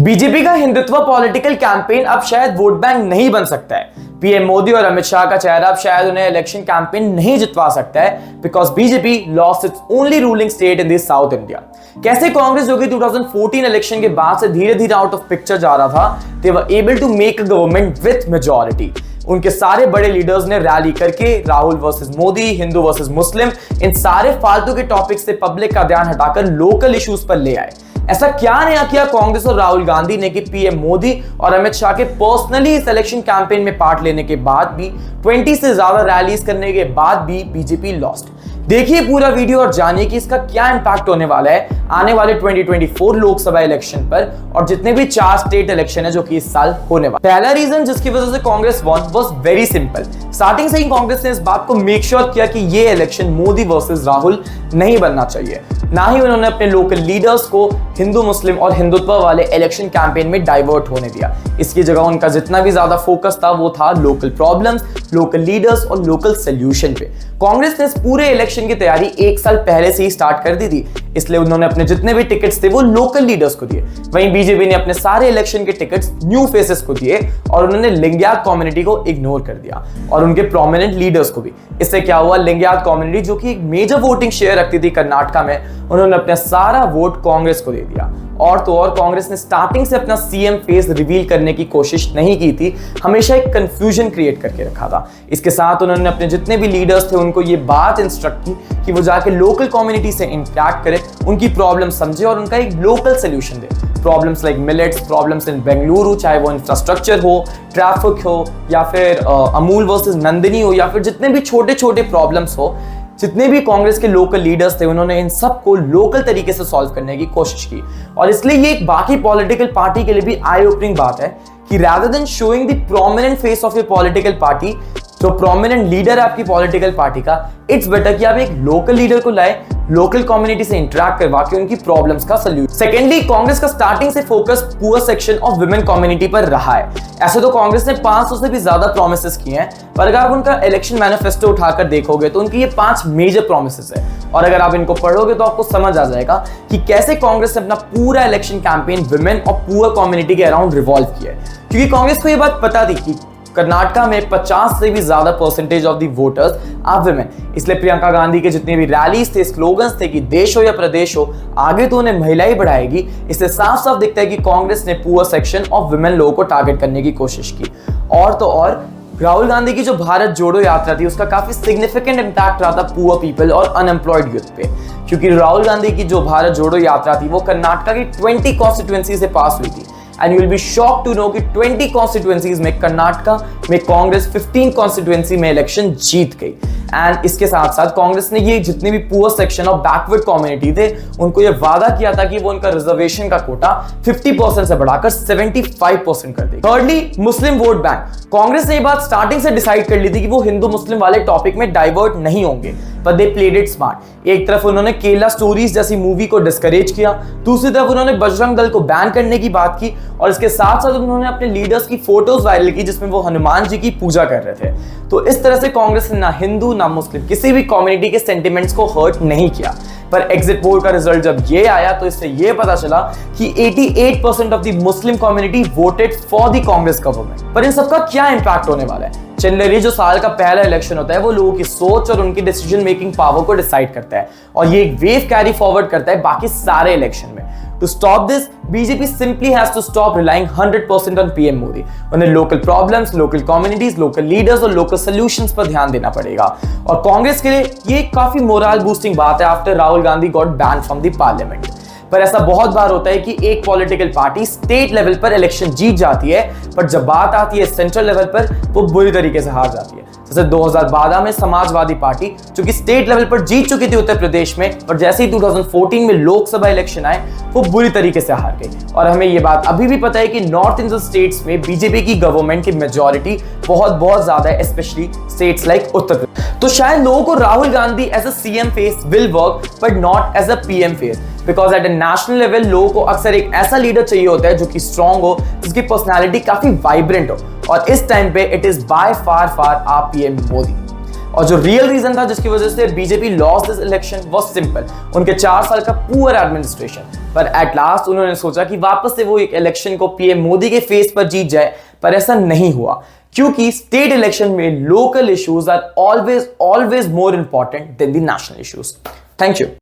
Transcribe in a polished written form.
BJP का Hindutva political campaign अब शायद वोट बैंक नहीं बन सकता है। पीएम मोदी और अमित शाह का चेहरा अब शायद उन्हें इलेक्शन कैंपेन नहीं जितवा सकता है, because BJP lost its only ruling state in the south India. कैसे कांग्रेस जो कि 2014 इलेक्शन के बाद से धीरे धीरे आउट ऑफ पिक्चर जा रहा था, they were able to make a government with majority. उनके सारे बड़े लीडर्स ने रैली करके Rahul versus Modi, Hindu versus Muslim, इन सारे फालतू के टॉपिक्स से पब्लिक का ध्यान हटाकर लोकल इश्यूज पर ले आए। ऐसा क्या नया किया कांग्रेस और राहुल गांधी ने कि पीएम मोदी और अमित शाह के पर्सनली इस इलेक्शन कैंपेन में पार्ट लेने के बाद भी, 20 से ज्यादा रैलीज करने के बाद भी बीजेपी लॉस्ट। देखिए पूरा वीडियो और जानिए कि इसका क्या इंपैक्ट होने वाला है आने वाले 2024 लोकसभा इलेक्शन पर और जितने भी 4 स्टेट इलेक्शन है जो कि इस साल होने वाले। पहला रीजन जिसकी वजह से Congress one was very simple. Starting से ही कांग्रेस ने इस बात को मेक श्योर किया कि ये इलेक्शन मोदी वर्सेस राहुल नहीं बनना चाहिए। ना ही उन्होंने अपने लोकल लीडर्स को हिंदू मुस्लिम और हिंदुत्व वाले इलेक्शन कैंपेन में डाइवर्ट होने दिया। इसकी जगह उनका जितना भी ज्यादा फोकस था वो था लोकल प्रॉब्लम्स, लोकल लीडर्स और लोकल सोल्यूशन पे। कांग्रेस ने इस पूरे इलेक्शन की तैयारी 1 साल पहले से ही स्टार्ट कर दी थी, इसलिए उन्होंने अपने जितने भी टिकट्स थे वो लोकल लीडर्स को दिए। वहीं बीजेपी ने अपने सारे इलेक्शन के टिकट्स न्यू फेसेस को दिए और उन्होंने लिंगायत कम्युनिटी को इग्नोर कर दिया और उनके प्रोमिनेंट लीडर्स को भी। इससे क्या हुआ, लिंगायत कम्युनिटी जो कि एक मेजर वोटिंग शेयर रखती थी कर्नाटका में, उन्होंने अपना सारा वोट कांग्रेस को दे दिया। और तो और कांग्रेस ने स्टार्टिंग से अपना सीएम फेस रिवील करने की कोशिश नहीं की थी, हमेशा एक कंफ्यूजन क्रिएट करके रखा था। इसके साथ उन्होंने अपने जितने भी लीडर्स थे उनको ये बात इंस्ट्रक्ट की कि वो जाके लोकल कम्युनिटी से इंटरेक्ट करे, उनकी प्रॉब्लम समझे और उनका एक local solution they. Problems like millets, problems in Bengaluru, चाहे वो इंफ्रास्ट्रक्चर हो, ट्रैफिक हो, या फिर अमूल वर्सेस नंदिनी हो, या फिर जितने भी छोटे छोटे प्रॉब्लम्स हो, जितने भी कांग्रेस के लोकल लीडर्स थे उन्होंने इन सब को लोकल तरीके से सॉल्व करने की कोशिश की। और इसलिए ये एक बाकी पॉलिटिकल पार्टी के लिए भी आई ओपनिंग बात है कि rather than showing the prominent face of your political party, जो प्रोमिनेंट लीडर है आपकी पॉलिटिकल पार्टी का, इट्स बेटर कि आप एक लोकल लीडर को लाए, लोकल कम्युनिटी से इंटरेक्ट करवा के उनकी प्रॉब्लम्स का सॉल्यूशन। सेकेंडली, कांग्रेस का स्टार्टिंग से focus poor section of women community पर रहा है। ऐसे तो कांग्रेस ने 500 से भी ज्यादा प्रॉमिसेस किए हैं, पर अगर आप उनका इलेक्शन मैनिफेस्टो उठाकर देखोगे तो उनकी ये 5 मेजर प्रॉमिसेस है। और अगर आप इनको पढ़ोगे तो आपको समझ आ जाएगा कि कैसे कांग्रेस ने अपना पूरा इलेक्शन कैंपेन वुमेन और पुअर कम्युनिटी के अराउंड रिवॉल्व किया है। क्योंकि कांग्रेस को ये बात पता थी कि कर्नाटका में 50 से भी ज्यादा percentage of the voters are women. इसलिए प्रियंका गांधी के जितने भी रैलीज थे, स्लोगन्स थे कि देश हो या प्रदेश हो, आगे तो उन्हें महिला ही बढ़ाएगी। इससे साफ साफ दिखता है कि कांग्रेस ने पुअर सेक्शन ऑफ वुमेन लोगों को टारगेट करने की कोशिश की। और तो और राहुल गांधी की जो भारत जोड़ो यात्रा थी उसका काफी सिग्निफिकेंट इंपैक्ट रहा था पुअर पीपल और अनएम्प्लॉयड यूथ पे। क्योंकि राहुल गांधी की जो भारत जोड़ो यात्रा थी वो कर्नाटका की 20 कॉन्स्टिट्यूएंसी से पास हुई थी। And you will be shocked to know कि 20 कॉन्स्टिट्यूएंसीज में कर्नाटका में कांग्रेस 15 कॉन्स्टिट्यूएंसी में इलेक्शन जीत गई। एंड इसके साथ साथ कांग्रेस ने ये जितने भी poor section of backward community थे उनको ये वादा किया था कि वो उनका रिजर्वेशन का कोटा 50% से बढ़ाकर 75% कर देगी। थर्डली, मुस्लिम वोट बैंक। कांग्रेस ने ये बात स्टार्टिंग से डिसाइड कर ली थी कि वो हिंदू मुस्लिम वाले टॉपिक में डाइवर्ट नहीं होंगे, but they played it smart। एक तरफ उन्होंने केरला स्टोरीज जैसी मूवी को डिस्करेज किया, दूसरी तरफ उन्होंने बजरंग दल को बैन करने की बात की और इसके साथ साथ उन्होंने अपने लीडर्स की फोटोज वायरल की जिसमें वो हनुमान जी की पूजा कर रहे थे। तो इस तरह से कांग्रेस ने ना हिंदू ना मुस्लिम किसी भी कम्युनिटी के सेंटिमेंट्स को हर्ट नहीं किया। पर एग्जिट पोल का रिजल्ट जब ये आया तो इससे ये पता चला कि 88% of the Muslim community voted for the Congress government. पर इन सबका क्या इंपैक्ट होने वाला है? जनरली जो साल का पहला इलेक्शन होता है वो लोगों की सोच और उनकी डिसीजन मेकिंग पावर को डिसाइड करता है और ये एक वेव कैरी फॉरवर्ड करता है बाकी सारे इलेक्शन में। To stop this, BJP simply has to stop relying 100% on PM Modi. उन्हें local problems, local communities, local leaders और local solutions पर ध्यान देना पड़ेगा। और कांग्रेस के लिए ये काफी मोरल बूस्टिंग बात है after Rahul Gandhi got ban from the parliament. पर ऐसा बहुत बार होता है कि एक पॉलिटिकल पार्टी स्टेट लेवल पर इलेक्शन जीत जाती है, पर जब बात आती है सेंट्रल लेवल पर वो बुरी तरीके से हार जाती है। जैसे 2012 में समाजवादी पार्टी जो कि स्टेट लेवल पर जीत चुकी थी उत्तर प्रदेश में, पर जैसे ही 2014 में लोकसभा इलेक्शन आए वो बुरी तरीके से हार गई। और हमें ये बात अभी भी पता है कि नॉर्थ इंडियन स्टेट्स में बीजेपी की गवर्नमेंट की मेजॉरिटी बहुत ज्यादा है, specially states like Uttar Pradesh. तो शायद लोगों को Rahul Gandhi as a CM face will work but not as a PM face, because at a national level लोगों को अक्सर एक ऐसा लीडर चाहिए होता है जो कि स्ट्रांग हो, जिसकी पर्सनैलिटी काफी वाइब्रेंट हो। और इस टाइम पे it is by far our PM Modi. और जो रियल रीजन था जिसकी वजह से BJP lost this election was simple, उनके 4 साल का पुअर एडमिनिस्ट्रेशन। पर एट लास्ट उन्होंने सोचा कि वापस से वो एक इलेक्शन को पीएम मोदी के फेस पर जीत जाए, पर ऐसा नहीं हुआ, क्योंकि स्टेट इलेक्शन में local issues are always more important than the national issues. Thank you.